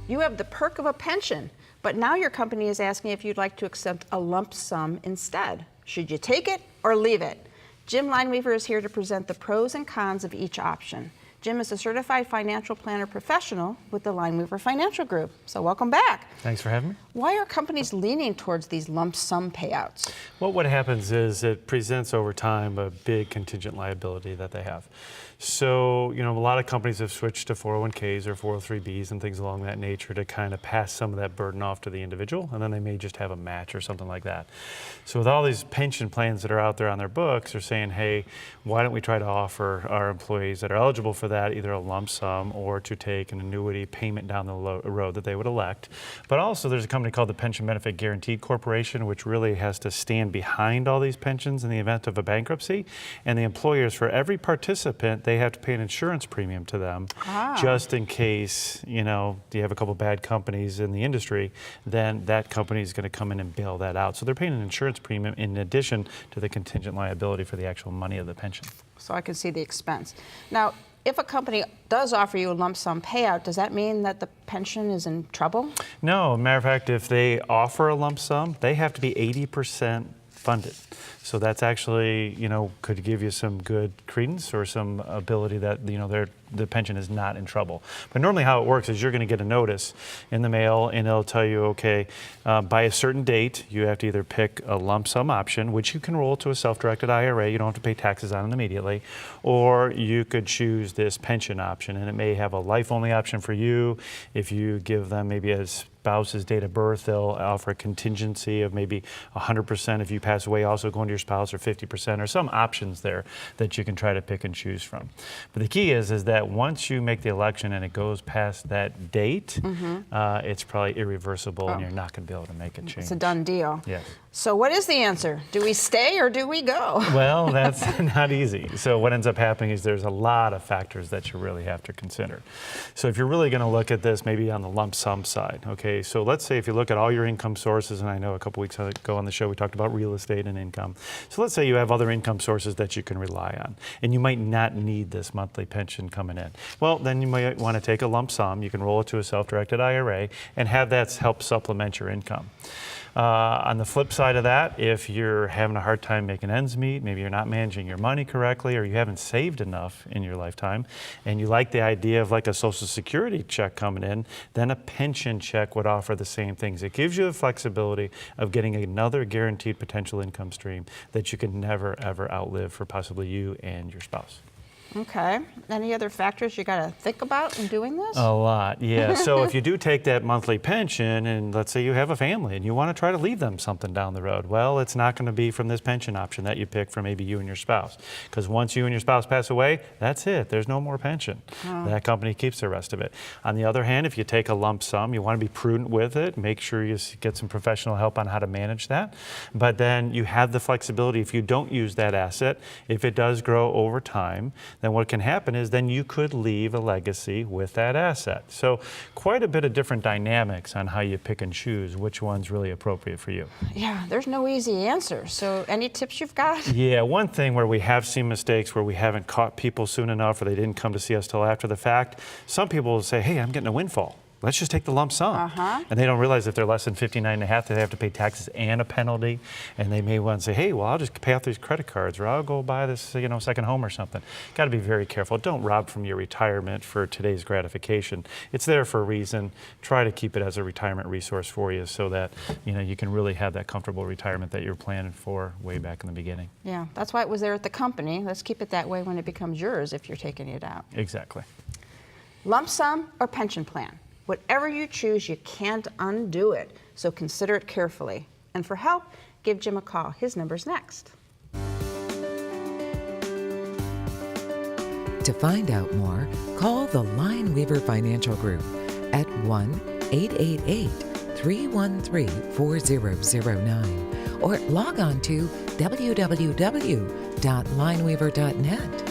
You have the perk of a pension, but now your company is asking if you'd like to accept a lump sum instead. Should you take it or leave it? Jim Lineweaver is here to present the pros and cons of each option. Jim is a certified financial planner professional with the Lineweaver Financial Group. So welcome back. Thanks for having me. Why are companies leaning towards these lump sum payouts? Well, what happens is it presents over time a big contingent liability that they have. So, a lot of companies have switched to 401ks or 403bs and things along that nature to kind of pass some of that burden off to the individual, and then they may just have a match or something like that. So with all these pension plans that are out there on their books, they're saying, hey, why don't we try to offer our employees that are eligible for that either a lump sum or to take an annuity payment down the road that they would elect. But also there's a company called the Pension Benefit Guaranty Corporation, which really has to stand behind all these pensions in the event of a bankruptcy. And the employers, for every participant, they have to pay an insurance premium to them just in case, you have a couple bad companies in the industry, then that company is going to come in and bail that out. So they're paying an insurance premium in addition to the contingent liability for the actual money of the pension. So I can see the expense. Now, if a company does offer you a lump sum payout, does that mean that the pension is in trouble? No, matter of fact, if they offer a lump sum, they have to be 80% funded. So that's actually, could give you some good credence or some ability that, the pension is not in trouble. But normally how it works is you're going to get a notice in the mail and it'll tell you, okay, by a certain date, you have to either pick a lump sum option, which you can roll to a self-directed IRA. You don't have to pay taxes on it immediately. Or you could choose this pension option, and it may have a life-only option for you. If you give them maybe a spouse's date of birth, they'll offer a contingency of maybe 100% if you pass away, also going to your spouse, or 50%, or some options there that you can try to pick and choose from. But the key is that once you make the election and it goes past that date, it's probably irreversible and you're not going to be able to make a change. It's a done deal. Yes. So what is the answer? Do we stay or do we go? Well, that's not easy. So what ends up happening is there's a lot of factors that you really have to consider. So if you're really going to look at this maybe on the lump sum side, okay, so let's say if you look at all your income sources, and I know a couple weeks ago on the show we talked about real estate and income. So let's say you have other income sources that you can rely on, and you might not need this monthly pension coming in. Well, then you might want to take a lump sum. You can roll it to a self-directed IRA and have that help supplement your income. On the flip side of that, if you're having a hard time making ends meet, maybe you're not managing your money correctly, or you haven't saved enough in your lifetime, and you like the idea of like a Social Security check coming in, then a pension check would offer the same things. It gives you the flexibility of getting another guaranteed potential income stream that you can never, ever outlive for possibly you and your spouse. Okay. Any other factors you got to think about in doing this? A lot, yeah. So if you do take that monthly pension, and let's say you have a family and you want to try to leave them something down the road, well, it's not going to be from this pension option that you pick for maybe you and your spouse. Because once you and your spouse pass away, that's it. There's no more pension. That company keeps the rest of it. On the other hand, if you take a lump sum, you want to be prudent with it. Make sure you get some professional help on how to manage that. But then you have the flexibility if you don't use that asset, if it does grow over time, then what can happen is then you could leave a legacy with that asset. So quite a bit of different dynamics on how you pick and choose which one's really appropriate for you. Yeah, there's no easy answer. So any tips you've got? Yeah, one thing where we have seen mistakes where we haven't caught people soon enough or they didn't come to see us till after the fact, some people will say, hey, I'm getting a windfall. Let's just take the lump sum. And they don't realize if they're less than 59.5, they have to pay taxes and a penalty. And they may want to say, hey, well, I'll just pay off these credit cards, or I'll go buy this, second home or something. Got to be very careful. Don't rob from your retirement for today's gratification. It's there for a reason. Try to keep it as a retirement resource for you so that, you can really have that comfortable retirement that you're planning for way back in the beginning. Yeah, that's why it was there at the company. Let's keep it that way when it becomes yours if you're taking it out. Exactly. Lump sum or pension plan? Whatever you choose, you can't undo it, so consider it carefully. And for help, give Jim a call. His number's next. To find out more, call the Lineweaver Financial Group at 1-888-313-4009 or log on to www.lineweaver.net.